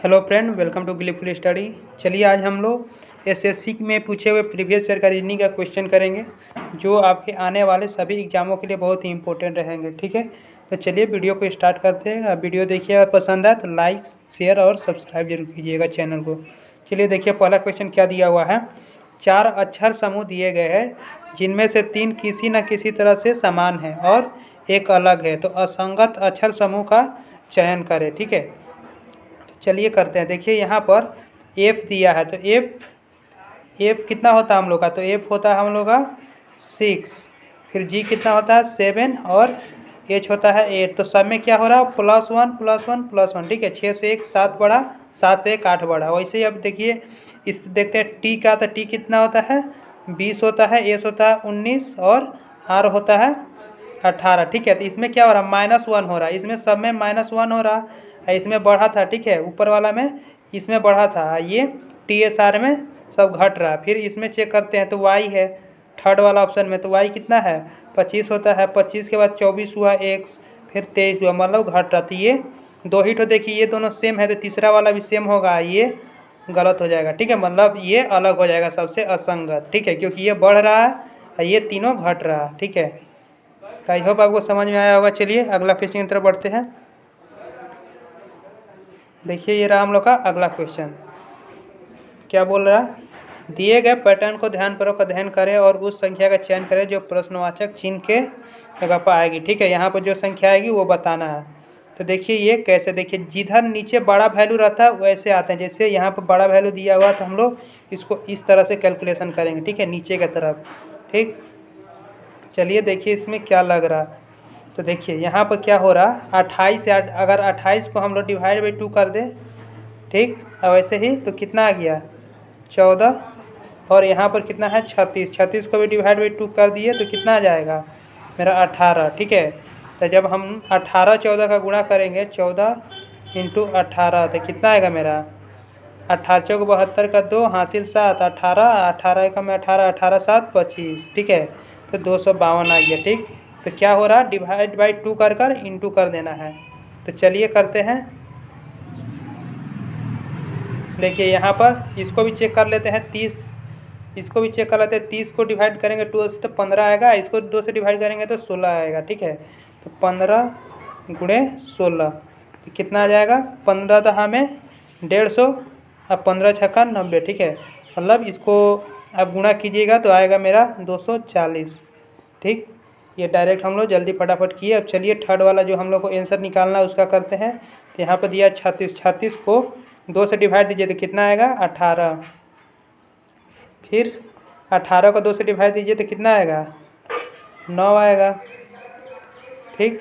Hello friend, welcome to गिलीफुल study. चलिए आज हम लोग एसएससी में पूछे हुए प्रीवियस ईयर का रीजनिंग का क्वेश्चन करेंगे जो आपके आने वाले सभी एग्जामों के लिए बहुत ही इंपॉर्टेंट रहेंगे। ठीक है, तो चलिए वीडियो को स्टार्ट करते हैं। वीडियो देखिए, अगर पसंद आए तो लाइक शेयर और सब्सक्राइब जरूर कीजिएगा चैनल को। चलिए देखिए, पहला क्वेश्चन क्या दिया हुआ है। 4 अक्षर समूह दिए गए हैं जिनमें से 3 किसी न किसी तरह से समान है और एक अलग है, तो असंगत अक्षर समूह का चयन करें। ठीक है, चलिए करते हैं। देखिए यहाँ पर एफ दिया है, तो एफ कितना होता है हम लोग का, तो एफ होता है हम लोग का 6, फिर जी कितना होता है 7 और एच होता है 8। तो सब में क्या हो रहा है, +1 +1 +1। ठीक है, 6 से 1 7 बढ़ा, 7 से 1 8 बढ़ा। वैसे ही अब देखिए इस देखते हैं टी का, तो टी कितना होता है 20 होता है, एस होता है 19 और आर होता है 18। ठीक है, तो इसमें क्या हो रहा है, -1 हो रहा है। इसमें सब में -1 हो रहा है, इसमें बढ़ा था। ठीक है, ऊपर वाला में इसमें बढ़ा था, ये TSR में सब घट रहा है। फिर इसमें चेक करते हैं तो y है थर्ड वाला ऑप्शन में, तो y कितना है 25 होता है। 25 के बाद 24 हुआ, x फिर 23 हुआ, मतलब घट रहा। तो ये दो ही तो देखिए ये दोनों सेम है, तो तीसरा वाला भी सेम होगा, ये गलत हो जाएगा। ठीक है, मतलब ये अलग हो जाएगा, सबसे असंगत। ठीक है, क्योंकि ये बढ़ रहा है और ये तीनों घट रहा है। ठीक है, आई होप आपको समझ में आया होगा। चलिए अगला क्वेश्चन की तरफ बढ़ते हैं। देखिए ये रहा हम लोग का अगला क्वेश्चन। क्या बोल रहा है, दिए गए पैटर्न को ध्यानपूर्वक अध्ययन करें और उस संख्या का चयन करें जो प्रश्नवाचक चिन्ह के जगह पर आएगी। ठीक है, यहाँ पर जो संख्या आएगी वो बताना है। तो देखिए ये कैसे, देखिए जिधर नीचे बड़ा वैल्यू रहता है वैसे आते हैं। जैसे यहाँ पर बड़ा वैल्यू दिया हुआ तो हम लोग इसको इस तरह से कैलकुलेशन करेंगे। ठीक है, नीचे की तरफ। ठीक, चलिए देखिए इसमें क्या लग रहा है। तो देखिए यहाँ पर क्या हो रहा, 28 से अगर 28 को हम लोग डिवाइड बाई 2 कर दें, ठीक, अब ऐसे ही तो कितना आ गया 14, और यहाँ पर कितना है 36। 36 को भी डिवाइड बाई 2 कर दिए तो कितना आ जाएगा मेरा 18। ठीक है, तो जब हम 18 14 का गुणा करेंगे, 14 × 18, तो कितना आएगा मेरा 18 चौक 72 का 2 हासिल 7, 18 18 का में 18, 18 7 25। ठीक है, तो 252 आ गया। ठीक, तो क्या हो रहा, डिवाइड बाई 2 कर इंटू कर देना है। तो चलिए करते हैं। देखिए यहाँ पर इसको भी चेक कर लेते हैं, 30 इसको भी चेक कर लेते हैं। 30 को डिवाइड करेंगे 2 से तो 15 आएगा, इसको 2 से डिवाइड करेंगे तो 16 आएगा। ठीक है, तो 15 × 16 तो कितना आ जाएगा, 15 दहा में 150 और 15 छक्का 90। ठीक है, मतलब इसको आप गुणा कीजिएगा तो आएगा मेरा 240। ठीक, ये डायरेक्ट हम लोग जल्दी फटाफट किए। अब चलिए थर्ड वाला जो हम लोग को आंसर निकालना है उसका करते हैं। तो यहाँ पर दिया 36, 36 को 2 से डिवाइड दीजिए तो कितना आएगा 18, फिर 18 को 2 से डिवाइड दीजिए तो कितना आएगा 9 आएगा। ठीक,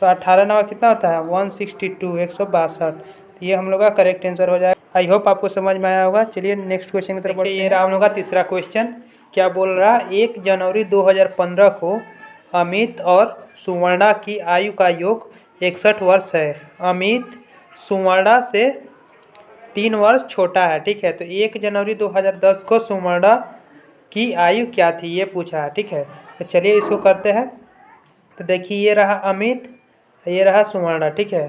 तो 18 9 कितना होता है 162, 162। तो ये हम लोग का करेक्ट आंसर हो जाएगा। आई होप आपको समझ में आया होगा। चलिए नेक्स्ट क्वेश्चन की तरफ बढ़ते हैं। ये रहा हम लोग का तीसरा क्वेश्चन। क्या बोल रहा है, 1 जनवरी 2015 को अमित और सुवर्णा की आयु का योग 61 वर्ष है। अमित सुवर्णा से 3 वर्ष छोटा है। ठीक है, तो 1 जनवरी 2010 को सुवर्णा की आयु क्या थी ये पूछा है। ठीक है, तो चलिए इसको करते हैं। तो देखिए ये रहा अमित, ये रहा सुवर्णा। ठीक है,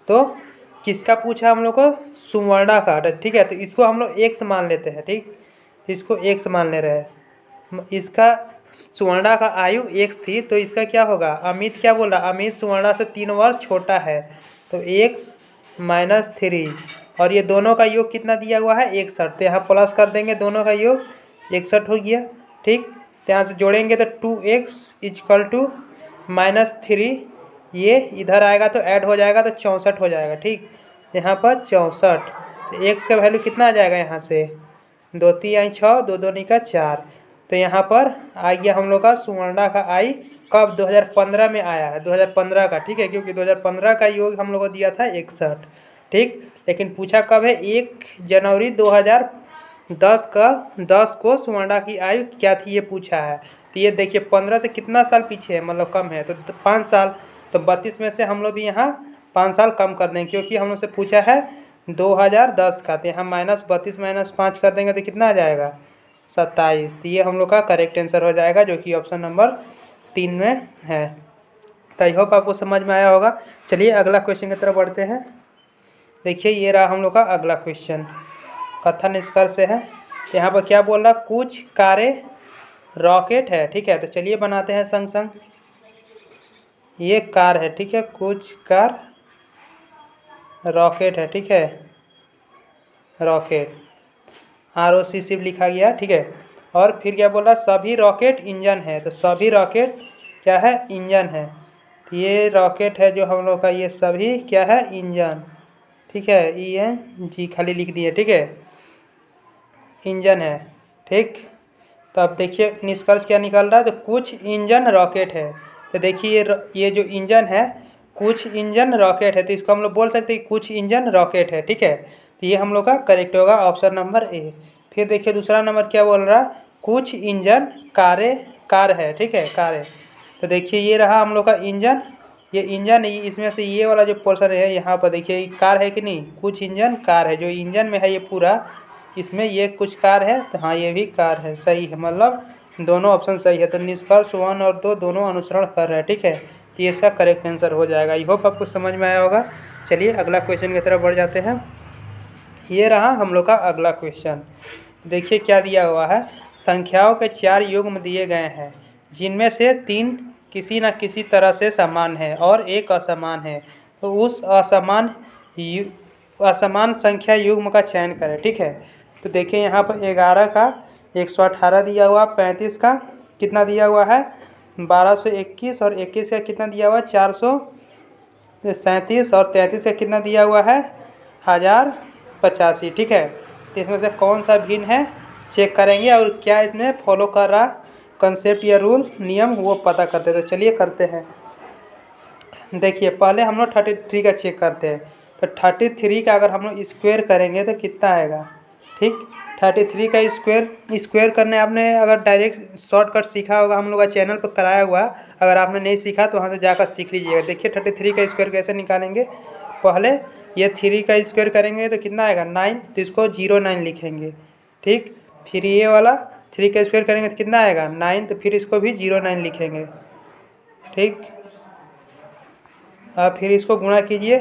तो किसका पूछा हम लोग को, सुवर्णा का। ठीक है, तो इसको हम लोग x मान लेते हैं। ठीक, इसको x मान ले रहे हैं। इसका सुवर्णा का आयु x थी, तो इसका क्या होगा, अमित क्या बोल रहा, अमित सुवर्णा से 3 वर्ष छोटा है, तो x - 3, और ये दोनों का योग कितना दिया हुआ है 61। तो यहाँ प्लस कर देंगे, दोनों का योग 61 हो गया। ठीक, तो यहाँ से जोड़ेंगे तो 2x = -3, ये इधर आएगा तो ऐड हो जाएगा तो 64 हो जाएगा। ठीक, यहाँ पर 64, तो x का वैल्यू कितना आ जाएगा, यहाँ से 2 3 6, 2 2 का 4। तो यहाँ पर आ गया हम लोग का सुवर्णा का आई कब 2015 में आया है, 2015 का। ठीक है, क्योंकि 2015 का योग हम लोग को दिया था 61। ठीक, लेकिन पूछा कब है, 1 जनवरी 2010 को सुवर्णा की आयु क्या थी ये पूछा है। तो ये देखिए 15 से कितना साल पीछे है, मतलब कम है, तो 5 साल। तो 32 में से हम लोग भी यहाँ 5 साल कम कर देंगे, क्योंकि हम लोग से पूछा है 2010 का। तो यहाँ -32 - 5 कर देंगे तो कितना आ जाएगा 27। तो ये हम लोग का करेक्ट आंसर हो जाएगा, जो कि ऑप्शन नंबर 3 में है। तो आई होप आपको समझ में आया होगा। चलिए अगला क्वेश्चन की तरफ बढ़ते हैं। देखिए ये रहा हम लोग का अगला क्वेश्चन, कथन निष्कर्ष है। यहाँ पर क्या बोल रहा, कुछ कारें रॉकेट है, ठीक है। तो चलिए बनाते हैं संग संग। ये कार है, ठीक है, कुछ कार रॉकेट है, ठीक है, रॉकेट ROC सिर्फ लिखा गया, ठीक है। और फिर क्या बोल रहा, सभी रॉकेट इंजन है। तो सभी रॉकेट क्या है, इंजन है। तो ये रॉकेट है जो हम लोग का, ये सभी क्या है, इंजन, ठीक है, ENG खाली लिख दिए, ठीक है, इंजन है, ठीक। तो अब देखिए निष्कर्ष क्या निकल रहा है, तो कुछ इंजन रॉकेट है। तो देखिए ये जो इंजन है, कुछ इंजन रॉकेट है, तो इसको हम लोग बोल सकते हैं कुछ इंजन रॉकेट है, ठीक है। तो ये हम लोग का करेक्ट होगा ऑप्शन नंबर ए। फिर देखिए दूसरा नंबर क्या बोल रहा है, कुछ इंजन कार है, ठीक है, कार है। तो देखिए ये रहा हम लोग का इंजन, ये इंजन, इसमें से ये वाला जो पोर्शन है यहाँ पर देखिए कार है कि नहीं, कुछ इंजन कार है, जो इंजन में है ये पूरा, इसमें ये कुछ कार है, तो हाँ ये भी कार है, सही है, मतलब दोनों ऑप्शन सही है। तो निष्कर्ष 1 और 2 दोनों अनुसरण कर रहे हैं, ठीक है। तो ये इसका करेक्ट आंसर हो जाएगा। आई होप आपको समझ में आया होगा। चलिए अगला क्वेश्चन की तरफ बढ़ जाते हैं। ये रहा हम लोग का अगला क्वेश्चन। देखिए क्या दिया हुआ है, संख्याओं के 4 युग्म दिए गए हैं, जिनमें से 3 किसी न किसी तरह से समान है और एक असमान है। तो उस असमान संख्या युग्म का चयन करें, ठीक है। तो देखिए यहाँ पर 11 का 118 दिया हुआ, 35 का कितना दिया हुआ है 1221, और 21 का कितना दिया हुआ है 437, और 33 का कितना दिया हुआ है 1085, ठीक है। तो इसमें से कौन सा भिन्न है चेक करेंगे, और क्या इसमें फॉलो कर रहा कंसेप्ट या रूल नियम वो पता करते हैं। तो चलिए करते हैं। देखिए पहले हम लोग 33 का चेक करते हैं। तो 33 का अगर हम लोग स्क्वायर करेंगे तो कितना आएगा, ठीक। 33 का स्क्वायर करने आपने अगर डायरेक्ट शॉर्टकट सीखा होगा, हम लोग का चैनल पर कराया हुआ, अगर आपने नहीं सीखा तो वहाँ से जाकर सीख लीजिएगा। देखिए 33 का स्क्वायर कैसे निकालेंगे, पहले ये 3 का स्क्वायर करेंगे तो कितना आएगा 9, तो इसको 09 लिखेंगे, ठीक। फिर ये वाला 3 का स्क्वायर करेंगे तो कितना आएगा 9, तो फिर इसको भी 09 लिखेंगे, ठीक। फिर इसको गुणा कीजिए,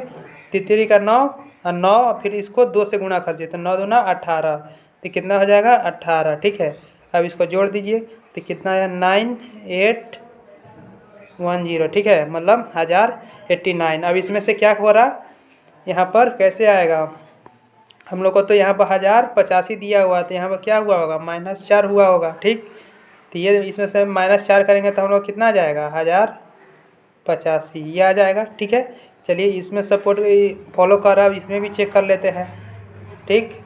3 का 9 और 9, फिर इसको 2 से गुणा कर दिए तो 9 दूना 18, तो कितना हो जाएगा 18, ठीक है। अब इसको जोड़ दीजिए तो कितना है 9810, ठीक है, मतलब 1089। अब इसमें से क्या हो रहा, यहाँ पर कैसे आएगा, हम लोग को तो यहाँ पर 1085 दिया हुआ, तो यहाँ पर क्या हुआ होगा -4 हुआ होगा, ठीक। तो ये इसमें से -4 करेंगे तो हम लोग कितना आ जाएगा 1085, ये आ जाएगा, ठीक है। चलिए इसमें सपोर्ट फॉलो कर रहा है, इसमें भी चेक कर लेते हैं, ठीक।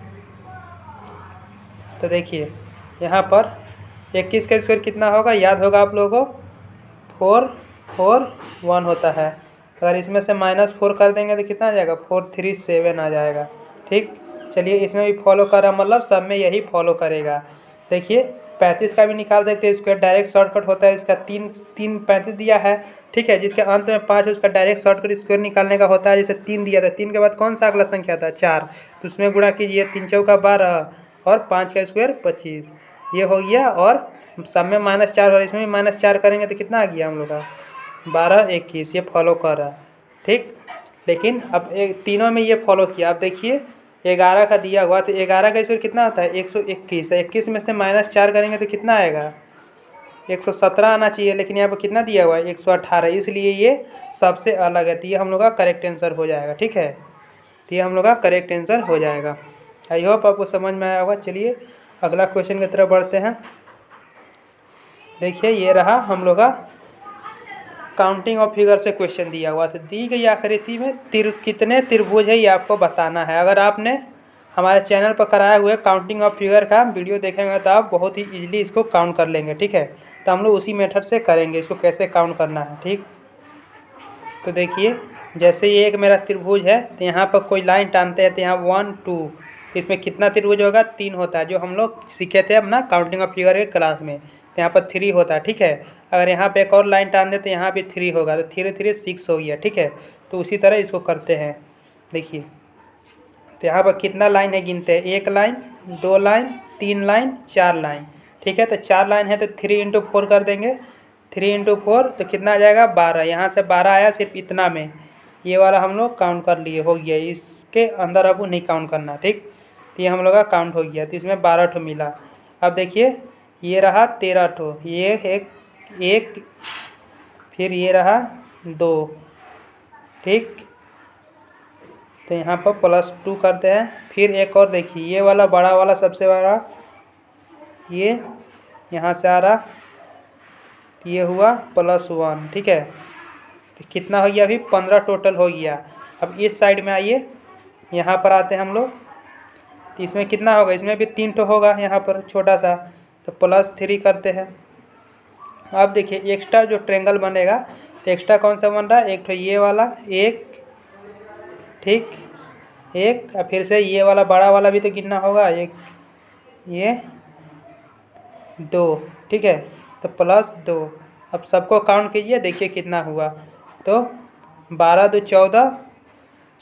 तो देखिए यहाँ पर 21 का स्क्वायर कितना होगा, याद होगा आप लोगों को 441 होता है। अगर इसमें से -4 कर देंगे तो कितना आ जाएगा 437 आ जाएगा, ठीक। चलिए इसमें भी फॉलो कर रहा, मतलब सब में यही फॉलो करेगा। देखिए 35 का भी निकाल सकते हैं स्क्वायर, डायरेक्ट शॉर्टकट होता है इसका, 3 35 दिया है, ठीक है, जिसके अंत में 5 है उसका डायरेक्ट शॉर्टकट स्क्वायर निकालने का होता है। जैसे 3 दिया था, 3 के बाद कौन सा अगला संख्या था 4, तो उसमें गुणा कीजिए, 3 चौका 12 और 5 का स्क्वायर 25, ये हो गया। और सब में -4 और इसमें भी -4 करेंगे तो कितना आ गया हम लोग का 1221, ये फॉलो कर रहा है, ठीक। लेकिन अब तीनों में ये फॉलो किया। अब देखिए 11 का दिया हुआ, तो 11 का स्क्वायर कितना आता है 121, 21 में से -4 करेंगे तो कितना आएगा 117 आना चाहिए, लेकिन यहाँ पर कितना दिया हुआ है 118, इसलिए ये सबसे अलग है। तो ये हम लोग का करेक्ट आंसर हो जाएगा, ठीक है। तो ये हम लोग का करेक्ट आंसर हो जाएगा। आई होप आपको समझ में आया होगा। चलिए अगला क्वेश्चन की तरफ बढ़ते हैं। देखिए ये रहा हम लोग का काउंटिंग ऑफ फिगर से क्वेश्चन दिया हुआ, तो दी गई आकृति में कितने त्रिभुज है ये आपको बताना है। अगर आपने हमारे चैनल पर कराए हुए काउंटिंग ऑफ फिगर का वीडियो देखेंगे तो आप बहुत ही इजीली इसको काउंट कर लेंगे, ठीक है। तो हम लोग उसी मेथड से करेंगे इसको, कैसे काउंट करना है, ठीक। तो देखिए जैसे ये एक मेरा त्रिभुज है, तो यहाँ पर कोई लाइन टानते हैं तो यहाँ 1 2, इसमें कितना त्रिभुज होगा 3 होता है, जो हम लोग सीखे थे अपना काउंटिंग ऑफ फिगर के क्लास में। तो यहाँ पर 3 होता है, ठीक है। अगर यहाँ पे एक और लाइन टान देते तो यहाँ भी 3 होगा, तो 3 3 6 हो गया, ठीक है। तो उसी तरह इसको करते हैं। देखिए तो यहाँ पर कितना लाइन है गिनते हैं, 1 लाइन 2 लाइन 3 लाइन 4 लाइन, ठीक है। तो 4 लाइन है तो 3 × 4 कर देंगे, 3 × 4 तो कितना आ जाएगा 12, यहाँ से 12 आया सिर्फ इतना में, ये वाला हम लोग काउंट कर लिए, हो गया। इस इसके अंदर अब नहीं काउंट करना, ठीक। तो ये हम लोग का काउंट हो गया, तो इसमें 12 ठो मिला। अब देखिए ये रहा 13 ठो, ये एक फिर ये रहा 2, ठीक। तो यहाँ पर +2 करते हैं। फिर एक और देखिए, ये वाला बड़ा वाला सबसे बड़ा, ये यहाँ से आ रहा, ये हुआ +1, ठीक है। तो कितना हो गया, अभी 15 टोटल हो गया। अब इस साइड में आइए, यहाँ पर आते हैं हम लोग, तो इसमें कितना होगा, इसमें भी 3 ठो होगा यहाँ पर छोटा सा, तो +3 करते हैं। अब देखिए एक्स्ट्रा जो ट्रेंगल बनेगा, तो एक्स्ट्रा कौन सा बन रहा है, एक तो ये वाला, एक, ठीक, एक, और फिर से ये वाला बड़ा वाला भी तो गिनना होगा, एक, ये 2, ठीक है। तो +2। अब सबको काउंट कीजिए, देखिए कितना हुआ। तो 12 2 14,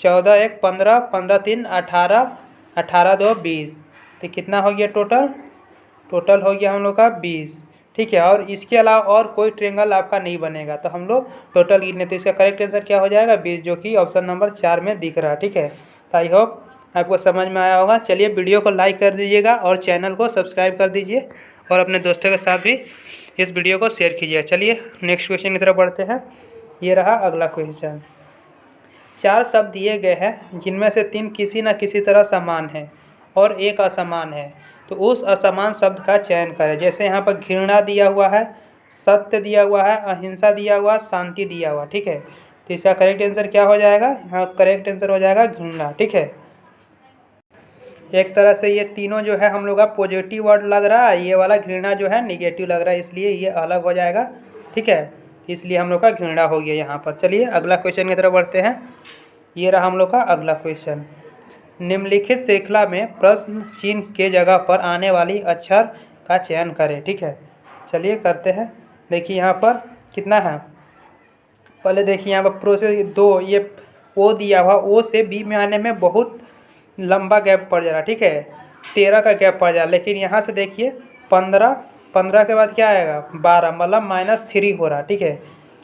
14 1 15, 15 3 18, 18 2 20। तो कितना हो गया टोटल, टोटल हो गया हम लोग का 20, ठीक है। और इसके अलावा और कोई ट्रेंगल आपका नहीं बनेगा, तो हम लोग टोटल गिने, तो इसका करेक्ट आंसर क्या हो जाएगा, 20, जो कि ऑप्शन नंबर 4 में दिख रहा है, ठीक है। तो आई होप आपको समझ में आया होगा। चलिए वीडियो को लाइक कर दीजिएगा और चैनल को सब्सक्राइब कर दीजिए, और अपने दोस्तों के साथ भी इस वीडियो को शेयर कीजिए। चलिए नेक्स्ट क्वेश्चन की तरफ बढ़ते हैं। ये रहा अगला क्वेश्चन। 4 शब्द दिए गए हैं, जिनमें से 3 किसी न किसी तरह समान है और एक असमान है, तो उस असमान शब्द का चयन करें। जैसे यहाँ पर घृणा दिया हुआ है, सत्य दिया हुआ है, अहिंसा दिया हुआ, शांति दिया हुआ, ठीक है। तो इसका करेक्ट आंसर क्या हो जाएगा, यहाँ करेक्ट आंसर हो जाएगा घृणा, ठीक है। एक तरह से ये तीनों जो है हम लोग का पॉजिटिव वर्ड लग रहा है, ये वाला घृणा जो है निगेटिव लग रहा है, इसलिए ये अलग हो जाएगा, ठीक है। इसलिए हम लोग का घृणा हो गया यहाँ पर। चलिए अगला क्वेश्चन की तरफ बढ़ते हैं। ये रहा हम लोग का अगला क्वेश्चन। निम्नलिखित श्रृंखला में प्रश्न चिन्ह के जगह पर आने वाली अक्षर का चयन करें, ठीक है। चलिए करते हैं। देखिए यहाँ पर कितना है, पहले देखिए यहाँ पर प्रोसेस 2, ये ओ दिया हुआ, ओ से बी में आने में बहुत लंबा गैप पड़ जा रहा है, ठीक है। 13 का गैप पड़ जा रहा है, लेकिन यहाँ से देखिए 15 के बाद क्या आएगा, 12, मतलब -3 हो रहा है, ठीक है।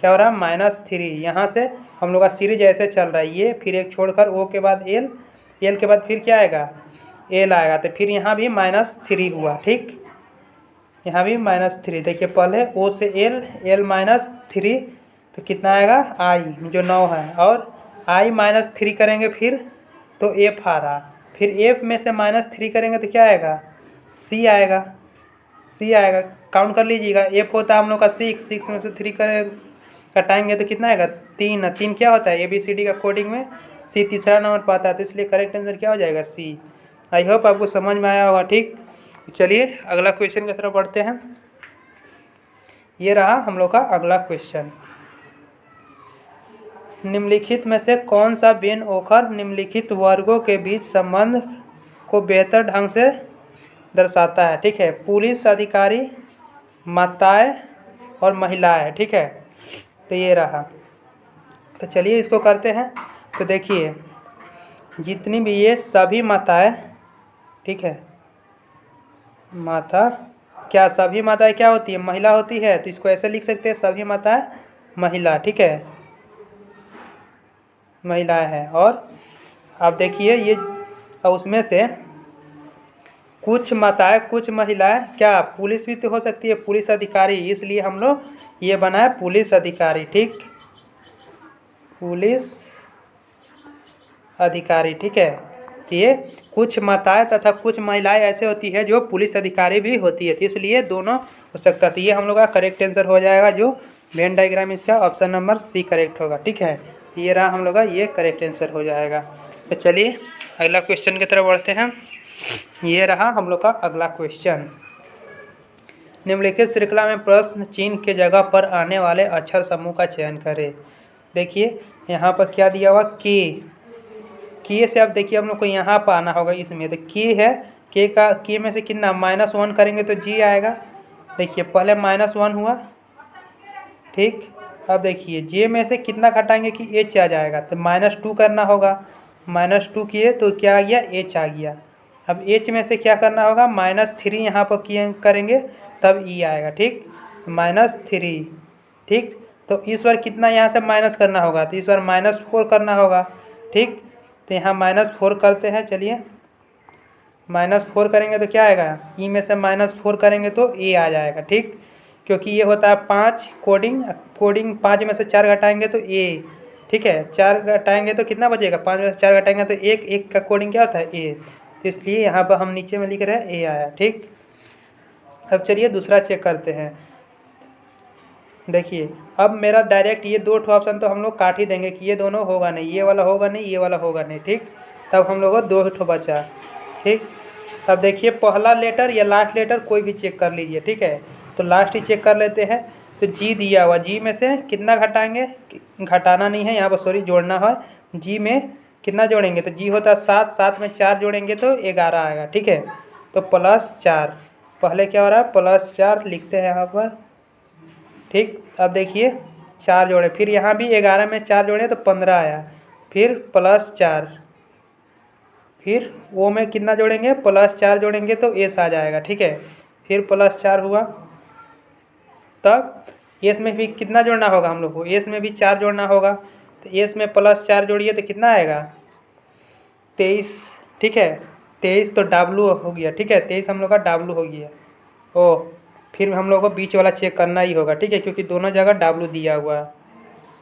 क्या हो रहा है, -3। यहाँ से हम लोग का सीरीज ऐसे चल रहा है, ये फिर एक छोड़कर ओ के बाद एल, एल के बाद फिर क्या आएगा, एल आएगा, तो फिर यहाँ भी -3 हुआ, ठीक। यहाँ भी -3। देखिए पहले ओ से एल, एल -3, तो कितना आएगा, आई जो 9 है, और आई -3 करेंगे फिर तो एफ आ रहा, फिर एफ में से -3 करेंगे तो क्या आएगा, सी आएगा, सी आएगा। काउंट कर लीजिएगा, एफ होता है हम लोग का 6 में से 3 करें घटाएंगे तो कितना आएगा, 3। 3 क्या होता है, ABCD का कोडिंग में सी तीसरा नंबर पाता है, तो इसलिए करेक्ट आंसर क्या हो जाएगा, सी। आई होप आपको समझ में आया होगा, ठीक। चलिए अगला क्वेश्चन की तरफ बढ़ते हैं। ये रहा हम लोग का अगला क्वेश्चन। निम्नलिखित में से कौन सा बेन ओखर निम्नलिखित वर्गों के बीच संबंध को बेहतर ढंग से दर्शाता है, ठीक है। पुलिस अधिकारी, माताएं और महिलाएं, ठीक है। तो ये रहा, तो चलिए इसको करते हैं। तो देखिए जितनी भी ये सभी माताएं, ठीक है, माता, क्या सभी माताएं क्या होती है, महिला होती है, तो इसको ऐसे लिख सकते हैं, सभी माताएं महिला, ठीक है, महिलाएं हैं। और अब देखिए ये उसमें से कुछ माताएं कुछ महिलाएं क्या पुलिस भी तो हो सकती है, पुलिस अधिकारी, इसलिए हम लोग ये बनाए पुलिस अधिकारी, ठीक, पुलिस अधिकारी, ठीक है। ये कुछ माताएं तथा कुछ महिलाएं ऐसे होती है जो पुलिस अधिकारी भी होती है, तो इसलिए दोनों हो सकता है। तो ये हम लोग का करेक्ट आंसर हो जाएगा, जो वेन डायग्राम इसका ऑप्शन नंबर सी करेक्ट होगा, ठीक है। ये रहा हम लोग का ये करेक्ट आंसर हो जाएगा। तो चलिए अगला क्वेश्चन की तरफ बढ़ते हैं। ये रहा हम लोग का अगला क्वेश्चन। निम्नलिखित श्रृंखला में प्रश्न चिन्ह के जगह पर आने वाले अक्षर समूह का चयन करें। देखिए यहाँ पर क्या दिया हुआ, के से आप देखिए हम लोग को यहाँ पर आना होगा इसमें, तो के है, के में से कितना -1 करेंगे तो जी आएगा। देखिए पहले -1 हुआ, ठीक। अब देखिए जे में से कितना घटाएंगे कि एच आ जाएगा, तो -2 करना होगा, -2 किए तो क्या आ गया, एच आ गया। अब एच में से क्या करना होगा, -3 यहाँ पर किए करेंगे तब ई आएगा, ठीक, -3, ठीक। तो इस बार कितना यहाँ से माइनस करना होगा, तो इस बार -4 करना होगा, ठीक। तो तो यहाँ -4 करते हैं। चलिए -4 करेंगे तो क्या आएगा, ई में से -4 करेंगे तो ए आ जाएगा, ठीक। क्योंकि ये होता है 5 कोडिंग, 5 में से 4 घटाएंगे तो ए, ठीक है। 4 घटाएंगे तो कितना बचेगा, 5 में से 4 घटाएंगे तो एक का कोडिंग क्या होता है, ए। इसलिए यहाँ पर हम नीचे में लिख रहे हैं ए आया, ठीक। अब चलिए दूसरा चेक करते हैं। देखिए अब मेरा डायरेक्ट ये 2 ऑप्शन तो हम लोग काट ही देंगे कि ये दोनों होगा नहीं, ये वाला होगा नहीं, ये वाला होगा नहीं, ठीक। तब हम लोग को 2 बचा, ठीक। अब देखिए पहला लेटर या लास्ट लेटर कोई भी चेक कर लीजिए, ठीक है। तो लास्ट ही चेक कर लेते हैं। तो जी दिया हुआ, जी में से कितना घटाएंगे, घटाना नहीं है यहाँ पर, सॉरी जोड़ना है। जी में कितना जोड़ेंगे, तो जी होता है 7, 7 में 4 जोड़ेंगे तो 11 आएगा, ठीक है। तो +4, पहले क्या हो रहा है +4 लिखते हैं यहाँ पर, ठीक। अब देखिए 4 जोड़े, फिर यहाँ भी 11 में 4 जोड़े तो 15 आया, फिर +4, फिर वो में कितना जोड़ेंगे +4 जोड़ेंगे तो एस आ जाएगा, ठीक है। फिर +4 हुआ, तब एस में भी कितना जोड़ना होगा हम लोग को, एस में भी 4 जोड़ना होगा। तो एस में +4 जोड़िए तो कितना आएगा 23, ठीक है। 23 तो डब्लू हो गया, ठीक है। 23 हम लोग का डब्लू हो गया। ओ फिर हम लोग को बीच वाला चेक करना ही होगा, ठीक है, क्योंकि दोनों जगह डब्लू दिया हुआ है।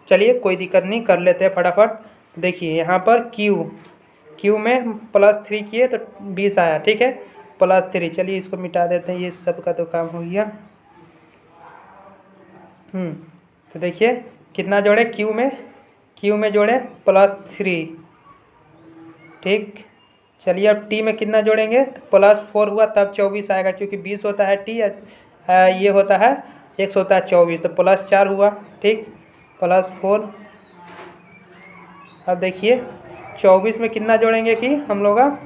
चलिए कोई दिक्कत नहीं, कर लेते हैं फटाफट। देखिए यहाँ पर क्यू में +3 किए तो 20 आया, ठीक है, +3। चलिए इसको मिटा देते हैं, ये सब का तो काम हो गया। तो देखिए कितना जोड़े क्यू में जोड़े +3, ठीक। चलिए अब टी में कितना जोड़ेंगे तो +4 हुआ तब 24 आएगा, क्योंकि 20 होता है टी, ये होता है x होता है 24, तो +4 हुआ, ठीक, +4। अब देखिए 24 में कितना जोड़ेंगे कि हम लोग का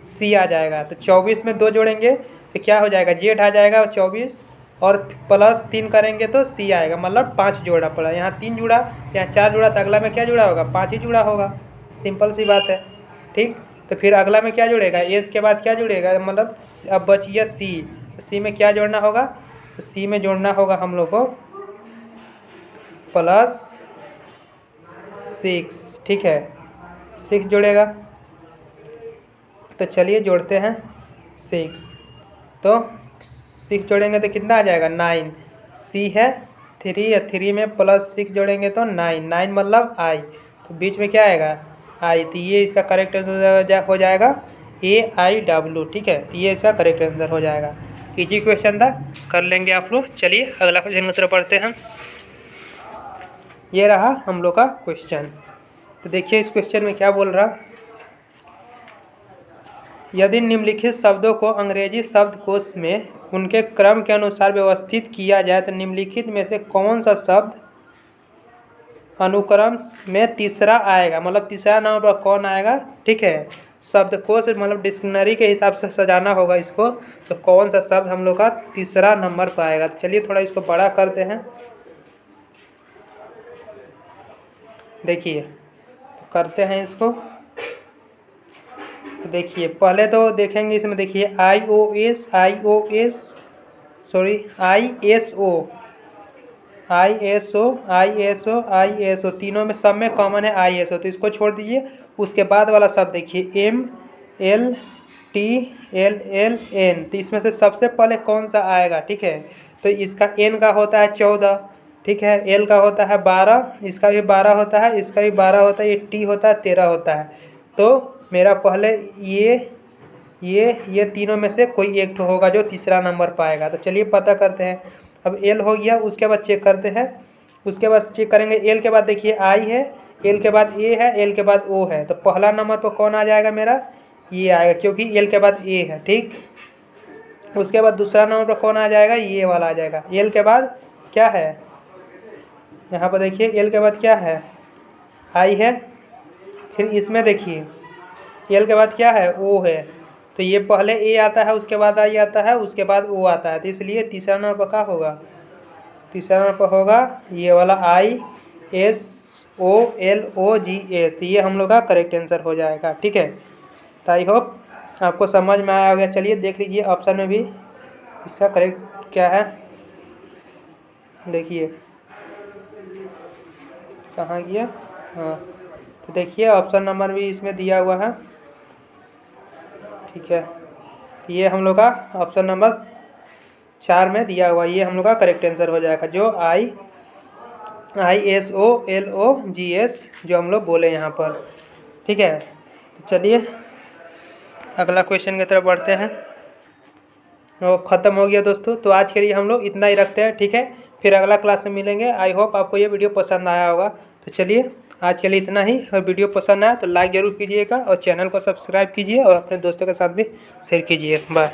सी आ जाएगा, तो 24 में 2 जोड़ेंगे तो क्या हो जाएगा जेड आ जाएगा 24, और +3 करेंगे तो सी आएगा, मतलब 5 जोड़ा पड़ा। यहाँ 3 जुड़ा, यहाँ 4 जुड़ा, तो अगला में क्या जुड़ा होगा 5 ही जुड़ा होगा, सिंपल सी बात है, ठीक। तो फिर अगला में क्या जुड़ेगा, एस के बाद क्या जुड़ेगा, मतलब अब बच गया सी। तो सी में क्या जोड़ना होगा, तो सी में जोड़ना होगा हम लोग को +6, ठीक है, 6 जोड़ेगा। तो चलिए जोड़ते हैं 6, तो 6 जोड़ेंगे तो कितना आ जाएगा 9, सी है 3, या 3 में +6 जोड़ेंगे तो 9, 9 मतलब आई, तो बीच में क्या आएगा आई, तो ये इसका करेक्ट आंसर हो जाएगा AIW, ठीक है। तो ये इसका करेक्ट आंसर हो जाएगा। इजी क्वेश्चन था, कर लेंगे आप लोग। चलिए अगला क्वेश्चन की तरफ पढ़ते हैं। ये रहा हम लोग का क्वेश्चन। तो देखिए इस क्वेश्चन में क्या बोल रहा, यदि निम्नलिखित शब्दों को अंग्रेजी शब्दकोश में उनके क्रम के अनुसार व्यवस्थित किया जाए तो निम्नलिखित में से कौन सा शब्द अनुक्रम में तीसरा आएगा, मतलब तीसरा नंबर पर कौन आएगा, ठीक है। शब्दकोश मतलब डिक्शनरी के हिसाब से सजाना होगा इसको, तो कौन सा शब्द हम लोग का तीसरा नंबर पर आएगा। तो चलिए थोड़ा इसको बड़ा करते हैं। देखिए तो करते हैं इसको। तो देखिए पहले तो देखेंगे इसमें, देखिए ISO तीनों में सब में कॉमन है ISO, तो इसको छोड़ दीजिए। उसके बाद वाला शब्द देखिए MLTLLN, तो इसमें से सबसे पहले कौन सा आएगा, ठीक है। तो इसका N का होता है 14, ठीक है, L का होता है 12, इसका भी 12 होता है, इसका भी 12 होता है, ये T होता है 13 होता है। तो मेरा पहले ये तीनों में से कोई एक होगा जो तीसरा नंबर पाएगा। तो चलिए पता करते हैं। अब L हो गया, उसके बाद चेक करते हैं, उसके बाद चेक करेंगे। L के बाद देखिए I है, L के बाद A है, L के बाद O है, तो पहला नंबर पर कौन आ जाएगा मेरा, ये आएगा, क्योंकि L के बाद A है, ठीक। उसके बाद दूसरा नंबर पर कौन आ जाएगा, ये वाला आ जाएगा। L के बाद क्या है, यहाँ पर देखिए L के बाद क्या है I है, फिर इसमें देखिए L के बाद क्या है O है, तो ये पहले A आता है, उसके बाद I आता है, उसके बाद O आता है, तो इसलिए तीसरा नंबर पर क्या होगा, तीसरा नंबर पर होगा ये वाला ISOLOGA, तो ये हम लोग का करेक्ट आंसर हो जाएगा, ठीक है। तो आई होप आपको समझ में आया होगा। चलिए देख लीजिए ऑप्शन में भी इसका करेक्ट क्या है। देखिए कहाँ गया, हाँ, तो देखिए ऑप्शन नंबर भी इसमें दिया हुआ है, ठीक है। ये हम लोग का ऑप्शन नंबर 4 में दिया हुआ, ये हम लोग का करेक्ट आंसर हो जाएगा, जो ISOLOGS जो हम लोग बोले यहाँ पर, ठीक है। तो चलिए अगला क्वेश्चन की तरफ बढ़ते हैं। वो ख़त्म हो गया दोस्तों, तो आज के लिए हम लोग इतना ही रखते हैं, ठीक है। फिर अगला क्लास में मिलेंगे। आई होप आपको ये वीडियो पसंद आया होगा। तो चलिए आज के लिए इतना ही, और वीडियो पसंद आया तो लाइक ज़रूर कीजिएगा और चैनल को सब्सक्राइब कीजिए और अपने दोस्तों के साथ भी शेयर कीजिए। बाय।